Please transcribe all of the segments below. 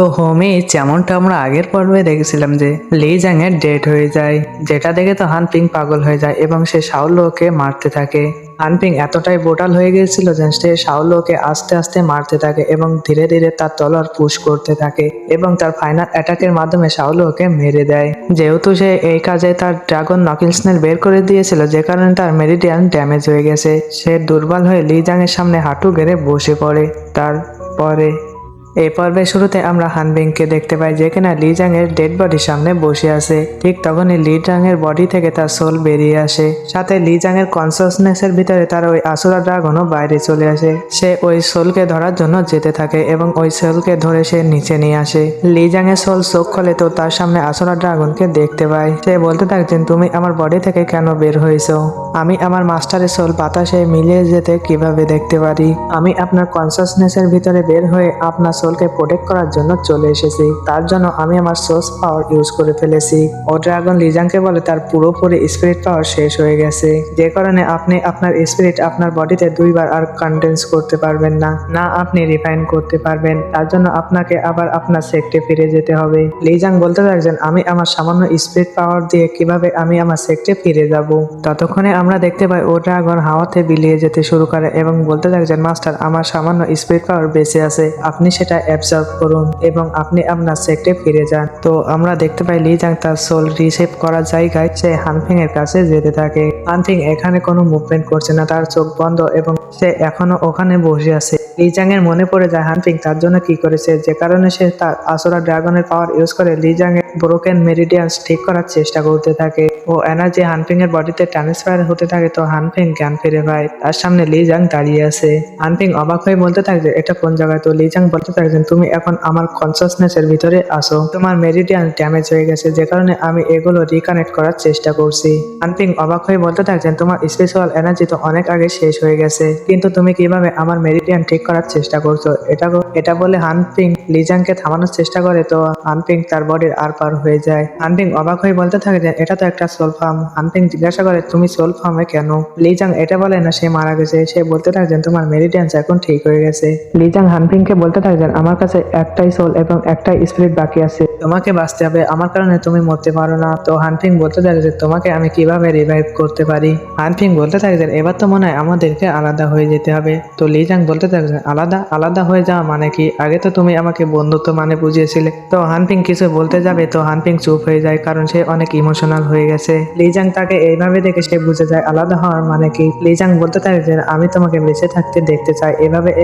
তো হোমে যেমনটা আমরা আগের পর্বে দেখেছিলাম যে লি জাং এর ডেট হয়ে যায়, যেটা দেখে তো হানপিং পাগল হয়ে যায় এবং সে শাওলুকে মারতে থাকে। হানপিং এতটাই ব্রুটাল হয়ে গিয়েছিল যে সে শাওলুকে আস্তে আস্তে মারতে থাকে এবং ধীরে ধীরে তার তলোয়ার পুশ করতে থাকে এবং তার ফাইনাল অ্যাটাকের মাধ্যমে শাওলুকে মেরে দেয়। যেহেতু সে এই কাজে তার ড্রাগন নকিল স্নেল বের করে দিয়েছিল, যে কারণে তার মেরিডিয়ান ড্যামেজ হয়ে গেছে। সে দুর্বল হয়ে লি জাং এর সামনে হাঁটু গেড়ে বসে পড়ে। তারপরে এই পর্বের শুরুতে আমরা হানবিংকে দেখতে পাই, যেখানে লি জাং এর ডেড বডির সামনে বসে আছে। ঠিক তখনই লি জাং এর বডি থেকে তার সোল বেরিয়ে আসে, সাথে লি জাং এর কনসিয়াসনেস এর ভিতরে তার ওই আসুরা ড্রাগনও বাইরে চলে আসে। সে ওই সোলকে ধরার জন্য যেতে থাকে এবং ওই সোলকে ধরে সে নিচে নিয়ে আসে। লি জাং এর সোল চোখ খোলে তো তার সামনে আসুরা ড্রাগনকে দেখতে পায়। সে বলতে থাকছেন, তুমি আমার বডি থেকে কেন বের হয়েছো? আমি আমার মাস্টারের সোল বাতাসে মিলিয়ে যেতে কিভাবে দেখতে পারি? আমি আপনার কনসিয়াসনেস এর ভিতরে বের হয়ে আপনার সোলকে প্রোটেক্ট করার জন্য চলে এসেছি। তার জন্য আমি আমার সোর্স পাওয়ার ইউজ করে ফেলেছি। ও ড্রাগন লিজাংকে বলে তার পুরোপুরি স্পিরিট পাওয়ার শেষ হয়ে গেছে, যে কারণে আপনি আপনার স্পিরিট আপনার বডিতে দুইবার আর কনডেন্স করতে পারবেন না, না আপনি রিফাইন করতে পারবেন। তার জন্য আপনাকে আবার আপনার সেক্টে ফিরে যেতে হবে। লিজাং বলতে থাকছেন, আমি আমার সামান্য স্পিরিট পাওয়ার দিয়ে কিভাবে আমি আমার সেক্টে ফিরে যাব? ততক্ষণে আমরা দেখতে পাই ও ড্রাগন হাওয়াতে বিলিয়ে যেতে শুরু করে এবং বলতে থাকছেন, মাস্টার আমার সামান্য স্পিরিট পাওয়ার বেঁচে আছে, আপনি সেটা অ্যাবজর্ব করুন এবং আপনি আপনার সেক্টে ফিরে যান। তো আমরা দেখতে পাই লি জাং তার সোল রিসেভ করার জায়গায় সে হানফিং এর কাছে যেতে থাকে। হানফিং এখানে কোনো মুভমেন্ট করছে না, তার চোখ বন্ধ এবং সে এখনো ওখানে বসে আছে। লি জাং এর মনে পড়ে যায় হানফিং তার জন্য কি করেছে, যে কারণে সে তার আসুরা ড্রাগনের পাওয়ার ইউজ করে লি জাং এর ব্রোকেন মেরিডিয়ান্স ঠিক করার চেষ্টা করতে থাকে। ও এনার্জি হানফিং এর বডিতে ট্রান্সফার হতে থাকে, তো হানফিং জ্ঞান ফিরে পায়। তার সামনে লি জাং দাঁড়িয়ে আছে। হানফিং অবাক হয়ে বলতে থাকে, এটা কোন জায়গায়? তো লি জাং বলতে থাকছেন, তুমি এখন আমার কনসিয়াসনেস এর ভিতরে আসো, তোমার মেরিডিয়ান ড্যামেজ হয়ে গেছে, যে কারণে আমি এগুলো রিকানেক্ট করার চেষ্টা করছি। হানফিং অবাক হয়ে বলতে থাকছেন, তোমার স্পেশাল এনার্জি তো অনেক আগে শেষ হয়ে গেছে, কিন্তু তুমি কিভাবে আমার মেরিডিয়ান ঠিক করার চেষ্টা করছো? এটা বলে হানফিং লিজাংকে থামানোর চেষ্টা করে, তো হানফিং তার বডির আর পার হয়ে যায়। হানফিং অবাক হয়ে বলতে থাকে যে এটা তো একটা সোল ফার্ম। হানফিং জিজ্ঞাসা করে, তুমি সোল ফার্মে কেন? লিজাং এটা বলে না সে মারা গেছে। সে বলতে থাকছেন, তোমার মেরিডিয়ান্স এখন ঠিক হয়ে গেছে। লিজাং হানফিংকে বলতে থাকছেন, আমার কাছে একটাই সোল এবং একটাই স্পিরিট বাকি আছে, তোমাকে বাঁচতে হবে, আমার কারণে তুমি মরতে পারো না। তো হানফিং বলতে থাকে যে তোমাকে আমি কিভাবে রিভাইভ করতে পারি? হানফিং বলতে থাকে যে এবার তো মনে হয় আমাদেরকে আলাদা হয়ে যেতে হবে। তো লিজাং বলতে থাকে যে আলাদা আলাদা হয়ে যাওয়া মানে কি? আগে তো তুমি আমাকে বন্ধুত্ব মানে বুঝিয়েছিলে। তো হানফিং কিছু বলতে যাবে, তো হানফিং চুপ হয়ে যায়, কারণ সে অনেক ইমোশনাল হয়ে গেছে। লিজাং তাকে এইভাবে দেখে সে বুঝে যায় আলাদা হওয়ার মানে কি। লিজাং বলতে থাকে যে আমি তোমাকে বেঁচে থাকতে দেখতে চাই।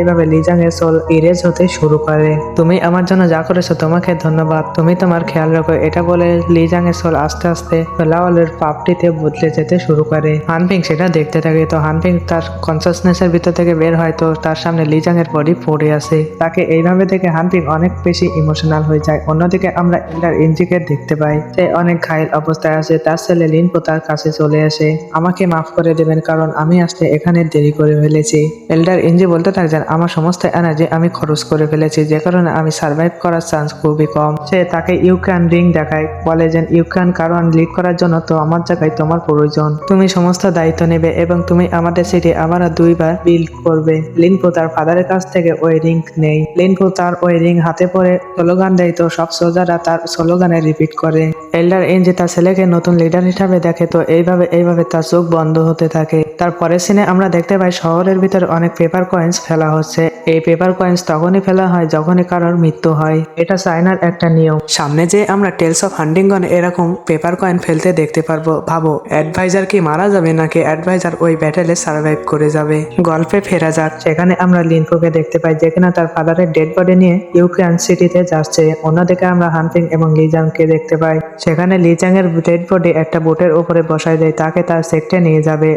এভাবে লিজাং এর সোল ইরেজ হতে শুরু করে। তুমি আমার জন্য যা করেছো তোমাকে ধন্যবাদ, তুমি তোমার খেয়াল রাখো। এটা বলে লিজাং এর সোল আস্তে আস্তে লাওয়ালের পাপড়িতে বদলে যেতে শুরু করে। হানফিং সেটা দেখতে থাকে। তো হানফিং তার কনসিয়াসনেস এর ভিতর থেকে বের হয়, তো তার সামনে লিজাং এর বডি পড়ে আছে। তাকে এইভাবে দেখে হানফিং অনেক বেশি ইমোশনাল হয়ে যায়। অন্যদিকে আমরা এল্ডার ইঞ্জিকে দেখতে পাই, সে অনেক ঘায়েল অবস্থায় আছে। তার ছেলে লিনপো তার কাছে চলে আসে, আমাকে মাফ করে দেবেন কারণ আমি আসতে এখানে দেরি করে ফেলেছি। এল্ডার ইঞ্জি বলতে থাকছেন, আমার সমস্ত এনার্জি আমি খরচ করে ফেলেছি, যে কারণে আমি সার্ভাইভ করার চান্স খুবই কম। সে তাকে ইউক্রেন রিং দেখায়, বলে যে ইউক্রেন কারণ লিড করার জন্য তো আমার জায়গায় তোমার প্রয়োজন, তুমি সমস্ত দায়িত্ব নেবে এবং তুমি আমাদের সিটি আবার দুইবার বিল্ড করবে। লিনপো তার ফাদারের কাছ থেকে ওই রিং নেই। লিনপো তার ওই রিং হাতে পরে স্লোগান দেয়, তো সব সোলজাররা তার স্লোগানে রিপিট করে। এল্ডার ইঞ্জি তার ছেলেকে নতুন লিডার হিসাবে দেখে, তো এইভাবে তার চোখ বন্ধ হতে থাকে। তারপরের সিনে আমরা দেখতে পাই শহরের ভিতরে অনেক পেপার কয়েন্স ফেলা হচ্ছে। এই পেপার কয়েন্স তখনই ফেলা হয় যখনই কারোর মৃত্যু হয়, এটা চায়নার একটা নিয়ম। সামনে যে আমরা টেলস অফ হান্টিংগন এরকম পেপার কয়েন ফেলতে দেখতে পারবো। ভাবো অ্যাডভাইজার কি মারা যাবে নাকি অ্যাডভাইজার ওই ব্যাটেলে সার্ভাইভ করে যাবে? গল্পে ফেরা যাক, সেখানে আমরা লিনপোকে দেখতে পাই, যেখানে তার ফাদারের ডেড বডি নিয়ে ইউক্রেন সিটিতে যাচ্ছে। অন্যদিকে আমরা হানফিং এবং লিজাংকে দেখতে পাই, সেখানে লিজাং এর ডেড বডি একটা বোটের উপরে বসায় দেয়, তাকে তার সেক্টে নিয়ে যাবে।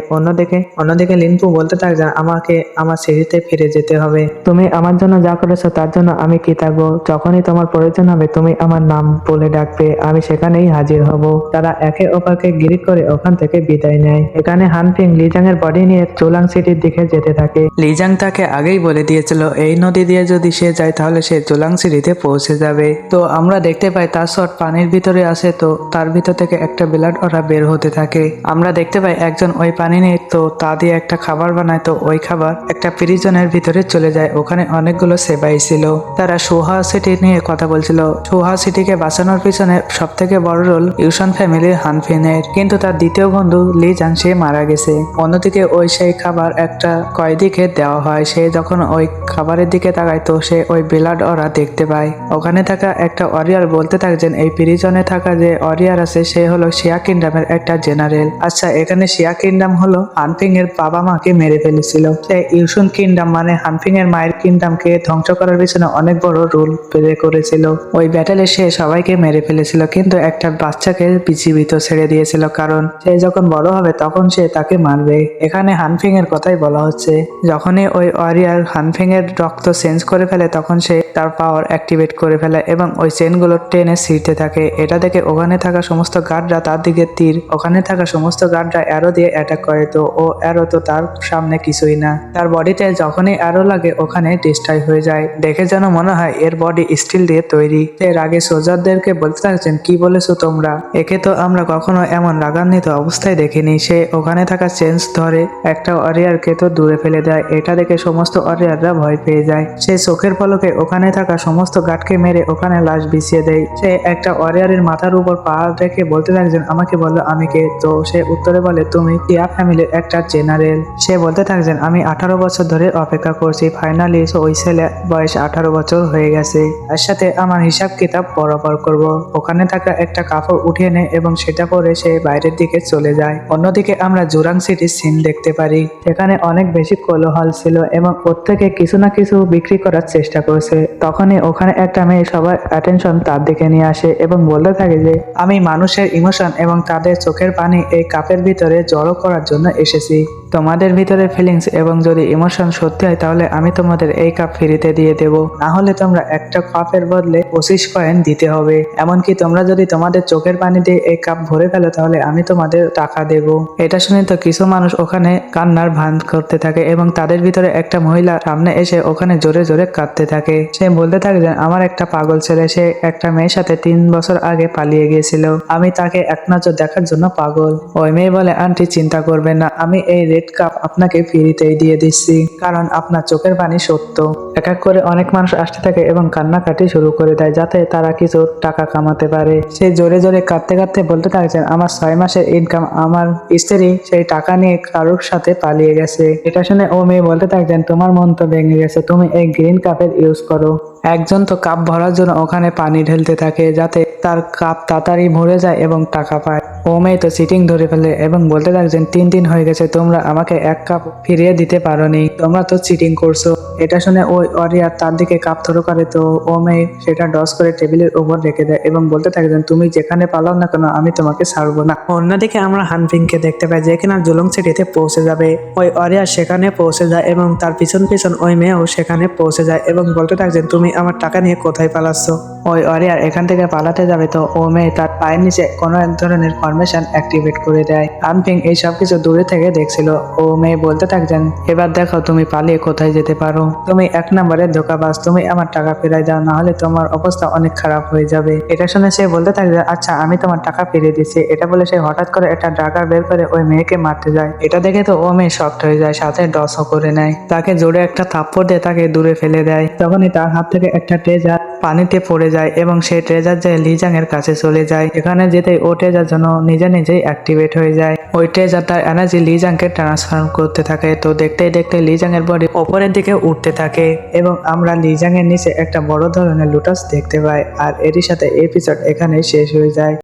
অন্যদিকে লিনপো বলতে থাকে, আমাকে আমার সিটিতে ফিরে যেতে হবে, তুমি আমার জন্য যা করেছো তার জন্য আমি কৃতজ্ঞ। যখনই তোমার প্রয়োজন হবে তুমি আমার নাম বলে ডাকবে, আমি সেখানেই হাজির হব। তারা একে অপরকে গ্রিট করে ওখান থেকে বিদায় নেয়। এখানে হানফিং লিজাং এর বডি নিয়ে চোলাং সিটির দিকে যেতে থাকে। লিজাং তাকে আগেই বলে দিয়েছিল এই নদী দিয়ে যদি সে যায় তাহলে সে জোলাং সিটিতে পৌঁছে যাবে। তো আমরা দেখতে পাই তার শট পানির ভিতরে আসে, তো তার ভিতর থেকে একটা ব্লাড ওরা বের হতে থাকে। আমরা দেখতে পাই একজন ওই পানি নিয়ে তো তা দিয়ে একটা খাবার বানায়, তো ওই খাবার একটা প্রিজনের ভিতরে চলে যায়। ওখানে অনেকগুলো সেবাই ছিল, তারা সোহা সিটি নিয়ে কথা বলছিল। সোহা সিটিকে বাঁচানোর পিছনে সব থেকে বড় রোল ইউশন ফ্যামিলির হানফিনের, কিন্তু তার দ্বিতীয় বন্ধু লি জাং সে মারা গেছে। অন্যদিকে ওই সেই খাবার একটা কয়েদিকে দেওয়া হয়। সে যখন ওই খাবারের দিকে তাকায় তো সে ওই ব্লাড ওরা দেখতে পায়। ওখানে থাকা একটা ওয়ারিয়ার বলতে থাকছেন এই প্রিজনে থাকা যে ওয়ারিয়ার আছে সে হলো শিয়া কিংডমের একটা জেনারেল। আচ্ছা, এখানে শিয়া কিংডম হলো হানফিং এর বাবা মাকে মেরে ফেলেছিল। সে ইউশন কিংডম মানে হানফিং এর মায়ের কিংডমকে ধ্বংস করার পিছনে অনেক বড় রোল প্লে করেছিল। ওই ব্যাটেলে সে সবাইকে মেরে ফেলেছিল, কিন্তু একটা বাচ্চাকে জীবিত ছেড়ে দিয়েছিল, কারণ সে যখন বড় হবে তখন সে তাকে মারবে। এখানে হানফিং এর কথাই বলা হচ্ছে। যখনই ওই ওয়ারিয়ার হানফিং এর রক্ত চেঞ্জ করে ফেলে তখন সে তার পাওয়ার অ্যাক্টিভেট করে ফেলে এবং ওই চেনগুলো টেনে ছিঁড়তে থাকে। এটা দেখে ওখানে থাকা সমস্ত গার্ডরা তার দিকে তীর, ওখানে থাকা সমস্ত গার্ডরা অ্যারো দিয়ে অ্যাটাক করে। তো ও অ্যারো তো তার সামনে কিছুই না, তার বডিতে যখনই অ্যারো লাগে ওখানে ডিস্ট্রয় হয়ে যায়। দেখে যেন মনে হয় এর বডি স্টিল দিয়ে তৈরি। এর আগে সোলজারদেরকে বলতে থাকছেন কি বলেছো তোমরা, একে তো আমরা কখনো এমন রাগান্বিত অবস্থায় দেখিনি। সে ওখানে থাকা চেঞ্জ ধরে একটা ওয়ারিয়ারকে তো দূরে ফেলে দেয়। এটা দেখে সমস্ত ওয়ারিয়াররা ভয় পেয়ে যায়। সে চোখের পলকে ওখানে থাকা সমস্ত গার্ডকে মেরে ওখানে লাশ বিছিয়ে দেয়। সে একটা ওয়ারিয়ারের মাথার উপর পা রেখে বলতে থাকছেন আমাকে বলো আমি কে। তো সে উত্তরে বলে তুমি টিয়া ফ্যামিলির একটা জেনারেল। সে বলতে থাকছেন আমি 18 বছর ধরে অপেক্ষা করছি, ফাইনালি ওই ছেলে বয়স 18 বছর হয়ে গেছে, তার সাথে আমার হিসাব কিতাব বরাবর করব। ওখানে থাকা একটা কাপড় উঠিয়ে নেয় এবং সেটা পরে সে বাইরের দিকে চলে যায়। অন্যদিকে আমরা জুরাং সিটির সিন দেখতে পারি। সেখানে অনেক বেশি কোলাহল ছিল এবং প্রত্যেকে কিছু না কিছু বিক্রি করার চেষ্টা করছে। তখনই ওখানে একটা মেয়ে সবার অ্যাটেনশন তার দিকে নিয়ে আসে এবং বলতে থাকে যে আমি মানুষের ইমোশন এবং তাদের চোখের পানি এই কাপের ভিতরে জড়ো করার জন্য এসেছি। তোমাদের ভিতরে ফিলিংস এবং যদি ইমোশন সত্যি হয় তাহলে আমি তোমাদের এই কাপ ফ্রিতে দিয়ে দেব, না হলে তোমরা একটা কাপের বদলে 25 কয়েন দিতে হবে। এমনকি তোমরা যদি তোমাদের চোখের পানি দিয়ে এই কাপ ভরে ফেলো তাহলে আমি তোমাদের টাকা দেব। এটা শুনে তো কিছু মানুষ ওখানে কান্নার ভান করতে থাকে এবং তাদের ভিতরে একটা মহিলা সামনে এসে ওখানে জোরে জোরে কাঁদতে থাকে। সে বলতে থাকে যে আমার একটা পাগল ছেলে, সে একটা মেয়ের সাথে 3 বছর আগে পালিয়ে গিয়েছিল, আমি তাকে এক নজর দেখার জন্য পাগল। ওই মেয়ে বলে আন্টি চিন্তা করবেন না, আমি এই রেড কাপ আপনাকে ফ্রিতেই দিয়ে দিচ্ছি, কারণ আপনার চোখের পানি সত্য। এক এক করে অনেক মানুষ আসতে থাকে এবং কান্নাকাটি শুরু করে দেয় যাতে তারা কিছু টাকা কামাতে পারে। সে জোরে জোরে কাঁদতে কাঁদতে বলতে থাকছেন আমার 6 মাসের ইনকাম, আমার স্ত্রী সেই টাকা নিয়ে কারোর সাথে পালিয়ে গেছে। এটা শুনে ও মেয়ে বলতে থাকছেন তোমার মন তো ভেঙে গেছে, তুমি এই গ্রিন কাপের ইউজ করো। একজন তো কাপ ভরার জন্য ওখানে পানি ঢেলতে থাকে যাতে তার কাপ তাড়াতাড়ি ভরে যায় এবং টাকা পায়। ও মেয়ে তো চিটিং ধরে ফেলে এবং বলতে থাকছেন 3 দিন হয়ে গেছে তোমরা আমাকে এক কাপ ফিরিয়ে দিতে পারোনি, তোমরা তো চিটিং করছো। এটা শুনে ওই ওয়ারিয়ার তার দিকে কাপ থ্রো করে, তো ও মেয়ে সেটা ডস করে টেবিলের উপর রেখে দেয় এবং বলতে থাকছেন তুমি যেখানে পালাও না কেন আমি তোমাকে ছাড়বো না। অন্যদিকে আমরা হানফিংকে দেখতে পাই যে কিনা জুলং সিটিতে পৌঁছে যাবে। ওই ওয়ারিয়ার সেখানে পৌঁছে যায় এবং তার পিছন পিছন ওই মেয়েও সেখানে পৌঁছে যায় এবং বলতে থাকছেন তুমি আমার টাকা নিয়ে কোথায় পালাচ্ছ। ওই ওয়ারিয়ার এখান থেকে পালাতে যাবে তো ও মেয়ে তার পায়ের নিচে কোনো এক ধরনের ফরমেশন অ্যাক্টিভেট করে দেয়। হানফিং এই সব কিছু দূরে থেকে দেখছিল। ও মেয়ে বলতে থাকছেন এবার দেখো তুমি পালিয়ে কোথায় যেতে পারো, তুমি 1 নম্বরে ধোঁকাবাজ, তুমি আমার টাকা ফেরাই দাও, না হলে তোমার অবস্থা অনেক খারাপ হয়ে যাবে। এটা শুনে সে বলতে থাকে আচ্ছা আমি তোমার টাকা ফিরিয়ে দিচ্ছি। এটা বলে সে হঠাৎ করে একটা ড্রাগার বের করে ওই মেয়েকে মারতে যায়। এটা দেখে তো ও মেয়ে শক্ট হয়ে যায়, সাথে ডসও করে নেয়। তাকে জোরে একটা থাপ্পড় দিয়ে তাকে দূরে ফেলে দেয়। তখনই তার হাত থেকে একটা ট্রেজার পানিতে পড়ে যায় এবং সেই ট্রেজার যায় লিজাং এর কাছে চলে যায়। এখানে যেতেই ও ট্রেজার জন্য নিজে নিজেই অ্যাক্টিভেট হয়ে যায়। ওই ট্রেজার তার এনার্জি লিজাংকে ট্রান্সফার করতে থাকে। তো দেখতে দেখতে লিজাং এর বডি উপরের দিকে উঠতে থাকে এবং আমরা লিজাং এর নিচে একটা বড় ধরনের লুটাস দেখতে পাই। আর এরই সাথে এপিসোড এখানে শেষ হয়ে যায়।